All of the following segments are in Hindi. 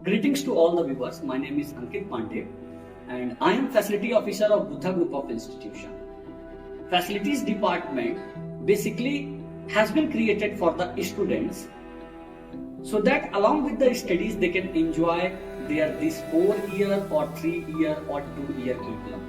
Greetings to all the viewers. My name is Ankit Pandey and I am Facility Officer of Buddha Group of Institution. Facilities Department basically has been created for the students so that along with the studies they can enjoy this 4-year or 3-year or 2-year curriculum.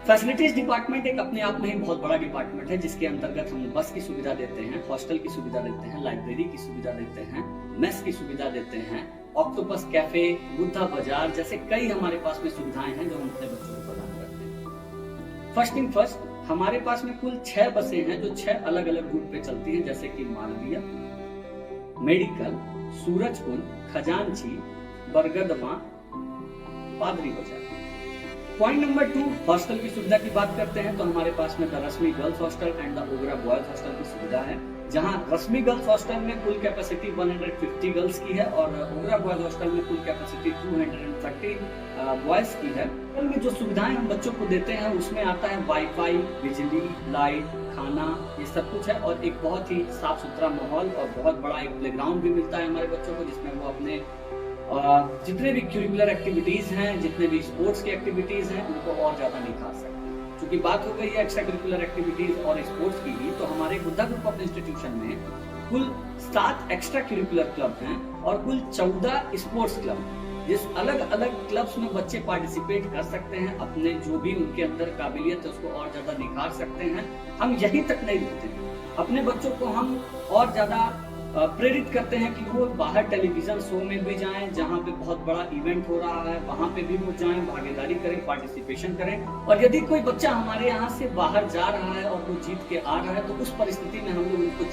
Facilities department एक अपने आप में ही बहुत बड़ा डिपार्टमेंट है जिसके अंतर्गत हम बस की सुविधा देते हैं, हॉस्टल की सुविधा देते हैं, लाइब्रेरी की सुविधा देते हैं, मेस की सुविधा देते हैं, ऑक्टोपस कैफे, बुद्धा बाजार जैसे कई हमारे पास में सुविधाएं हैं जो हम अपने बच्चों को प्रदान करते हैं। फर्स्ट थिंग फर्स्ट, हमारे पास में कुल 6 बसें हैं जो 6 अलग अलग रूट पे चलती हैं, जैसे कि मालवीय, मेडिकल, सूरजकुंड, खजांची, बरगदमा, पादरी बाजार। पॉइंट नंबर 2, हॉस्टल की सुविधा की बात करते हैं तो हमारे पास में the Rashmi girls hostel and the Ogra boys hostel की सुविधा है, जहां रश्मि गर्ल्स हॉस्टल में कुल कैपेसिटी 150 गर्ल्स की है और ओगरा बॉयज हॉस्टल में कुल कैपेसिटी 230 बॉयज की है। में जो सुविधाएं हम बच्चों को देते हैं उसमें आता है वाईफाई, बिजली, लाइट, खाना, ये सब कुछ है और एक बहुत ही साफ सुथरा माहौल और बहुत बड़ा एक प्लेग्राउंड भी मिलता है हमारे बच्चों को, जिसमें वो अपने जितने भी करिकुलर एक्टिविटीज हैं, जितने भी स्पोर्ट्स की एक्टिविटीज हैं, उनको और ज्यादा निखार सकते हैं। क्योंकि बात हो गई है एक्स्ट्रा करिकुलर एक्टिविटीज और स्पोर्ट्स की भी, तो हमारे बुद्धा ग्रुप ऑफ इंस्टीट्यूशन में कुल 7 एक्स्ट्रा करिकुलर क्लब हैं और कुल 14 स्पोर्ट्स क्लब, जिस अलग अलग क्लब्स में बच्चे पार्टिसिपेट कर सकते हैं, अपने जो भी उनके अंदर काबिलियत है उसको और ज्यादा निखार सकते हैं। हम यहीं तक नहीं रुकते हैं, अपने बच्चों को हम और ज्यादा प्रेरित करते हैं कि वो बाहर टेलीविजन शो में भी जाएं, जहां पे बहुत बड़ा इवेंट हो रहा है वहां पे भी वो जाएं, भागीदारी करें, पार्टिसिपेशन करें। और यदि कोई बच्चा हमारे यहाँ से बाहर जा रहा है और वो जीत के आ रहा है तो उस परिस्थिति में हम लोग उनको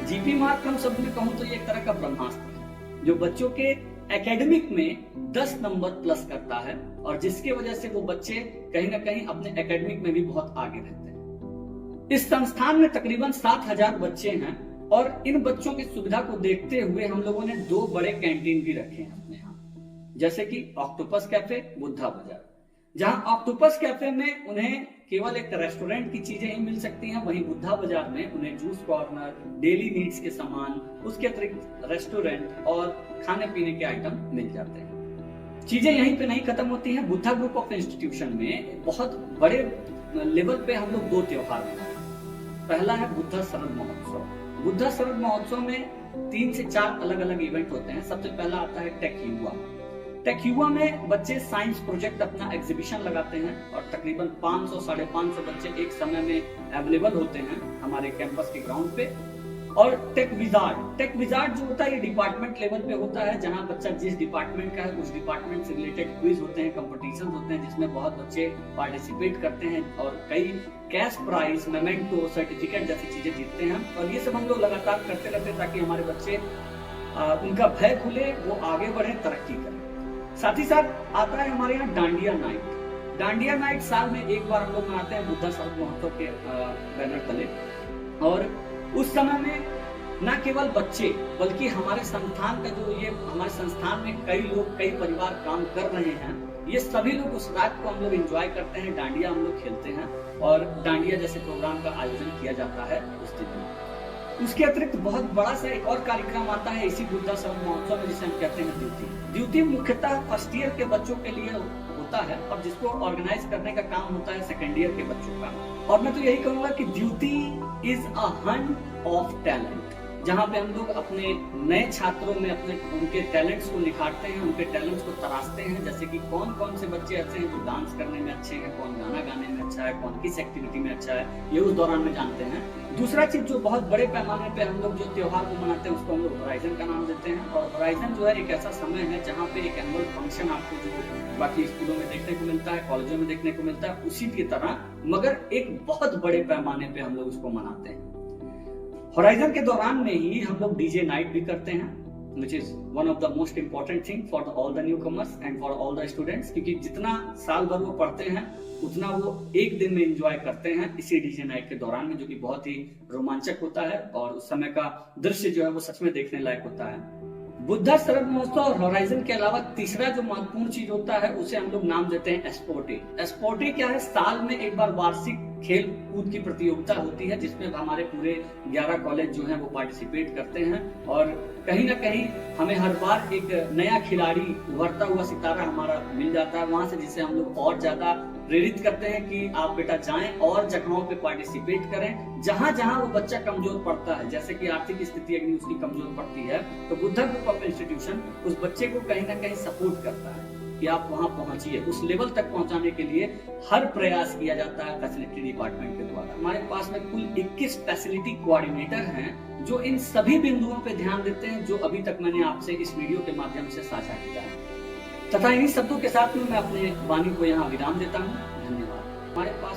जीपी मार्क हम सब में कहूँ तो ये एक तरह का ब्रह्मास्त्र है जो बच्चों के एकेडमिक में 10 नंबर प्लस करता है और जिसके वजह से वो बच्चे कहीं ना कहीं अपने एकेडमिक में भी बहुत आगे रहते हैं। इस संस्थान में तकरीबन 7000 बच्चे हैं और इन बच्चों की सुविधा को देखते हुए हम लोगों ने 2 बड़े कैंटीन भी रखे हैं अपने यहाँ, जैसे कि ऑक्टोपस कैफे, बुद्धा बाजार। जहां ऑक्टोपस कैफे में उन्हें केवल एक रेस्टोरेंट की चीजें ही मिल सकती हैं, वहीं बुद्धा बाजार में उन्हें जूस कॉर्नर, डेली नीड्स के सामान, उसके अतिरिक्त रेस्टोरेंट और खाने पीने के आइटम मिल जाते हैं। चीजें यहीं पे नहीं खत्म होती हैं। बुद्धा ग्रुप ऑफ इंस्टीट्यूशन में बहुत बड़े लेवल पे हम लोग 2 त्योहार मनाते हैं। पहला है बुद्धा शरद महोत्सव। बुद्धा शरद महोत्सव में 3 से 4 अलग अलग इवेंट होते हैं। सबसे पहला आता है टेक युवा। टेक युवा में बच्चे साइंस प्रोजेक्ट अपना एग्जीबिशन लगाते हैं और तकरीबन 500-550 बच्चे एक समय में अवेलेबल होते हैं हमारे कैंपस के ग्राउंड पे। और टेक विजार्ड जो होता है ये डिपार्टमेंट लेवल पे होता है, जहां बच्चा जिस डिपार्टमेंट का है उस डिपार्टमेंट से रिलेटेड क्विज होते हैं, कंपटीशन होते हैं जिसमें बहुत बच्चे पार्टिसिपेट करते हैं और कई कैश प्राइज, मेमेंटो, सर्टिफिकेट जैसी चीजें जीतते हैं। और ये सब हम लोग लगातार करते रहते हैं ताकि हमारे बच्चे उनका भय खुले, वो आगे बढ़े, तरक्की करें। साथ ही साथ आता है हमारे यहाँ डांडिया नाइट। डांडिया नाइट साल में एक बार हम लोग मनाते हैं बुद्धा शरद महोत्सव के बैनर तले। और उस समय में न केवल बच्चे बल्कि हमारे संस्थान का हमारे संस्थान में कई लोग, कई परिवार काम कर रहे हैं, ये सभी लोग उस रात को हम लोग एंजॉय करते हैं। डांडिया हम लोग खेलते हैं और डांडिया जैसे प्रोग्राम का आयोजन किया जाता है उस दिन। उसके अतिरिक्त बहुत बड़ा सा एक और कार्यक्रम आता है इसी बुद्धा शरद महोत्सव में, जिसे हम कहते हैं ड्यूटी मुख्यतः फर्स्ट ईयर के बच्चों के लिए होता है और जिसको ऑर्गेनाइज करने का काम होता है सेकेंड ईयर के बच्चों का। और मैं तो यही कहूंगा कि duty is a Hunt of talent, जहाँ पे हम लोग अपने नए छात्रों में उनके टैलेंट्स को निखारते हैं, उनके टैलेंट्स को तराशते हैं। जैसे कि कौन कौन से बच्चे ऐसे हैं जो डांस करने में अच्छे हैं, कौन गाना गाने में अच्छा है, कौन किस एक्टिविटी में अच्छा है, ये उस दौरान में जानते हैं। दूसरा चीज जो बहुत बड़े पैमाने पे हम लोग जो त्योहार को मनाते हैं उसको हम लोग होराइजन का नाम देते हैं। और होराइजन जो है एक ऐसा समय है जहाँ पे एक एनुअल फंक्शन आपको जो बाकी स्कूलों में देखने को मिलता है, कॉलेजों में देखने को मिलता है, उसी की तरह मगर एक बहुत बड़े पैमाने पे हम लोग उसको मनाते हैं। होराइजन के दौरान में ही हम लोग डीजे नाइट भी करते हैं, which is one of the most important thing for all the newcomers and for all the students, क्योंकि जितना साल भर वो पढ़ते हैं उतना वो एक दिन में एंजॉय करते हैं इसी डीजे नाइट के दौरान में, जो कि बहुत ही रोमांचक होता है और उस समय का दृश्य जो है वो सच में देखने लायक होता है। बुद्धा शरद महोत्सव और होराइजन के अलावा तीसरा जो महत्वपूर्ण चीज होता है उसे हम लोग नाम देते हैं एस्पोर्टे। एस्पोर्टे क्या है? साल में एक बार वार्षिक खेल कूद की प्रतियोगिता होती है जिसमें हमारे पूरे 11 कॉलेज जो हैं वो पार्टिसिपेट करते हैं और कहीं ना कहीं हमें हर बार एक नया खिलाड़ी उभरता हुआ सितारा हमारा मिल जाता है वहां से, जिससे हम लोग और ज्यादा प्रेरित करते हैं कि आप बेटा जाएं और जगहों पे पार्टिसिपेट करें जहां जहां वो बच्चा कमजोर पड़ता है। जैसे कि आर्थिक स्थिति अगर उसकी कमजोर पड़ती है तो बुद्धा ग्रुप ऑफ इंस्टीट्यूशन उस बच्चे को कहीं ना कहीं सपोर्ट करता है कि आप वहां पहुंचिए। उस लेवल तक पहुंचाने के लिए हर प्रयास किया जाता है फैसिलिटी डिपार्टमेंट के द्वारा। हमारे पास में कुल 21 फैसिलिटी कोऑर्डिनेटर हैं जो इन सभी बिंदुओं पे ध्यान देते हैं जो अभी तक मैंने आपसे इस वीडियो के माध्यम से साझा किया है। तथा इन्हीं शब्दों के साथ में मैं अपने वाणी को यहाँ विराम देता हूँ। धन्यवाद। हमारे पास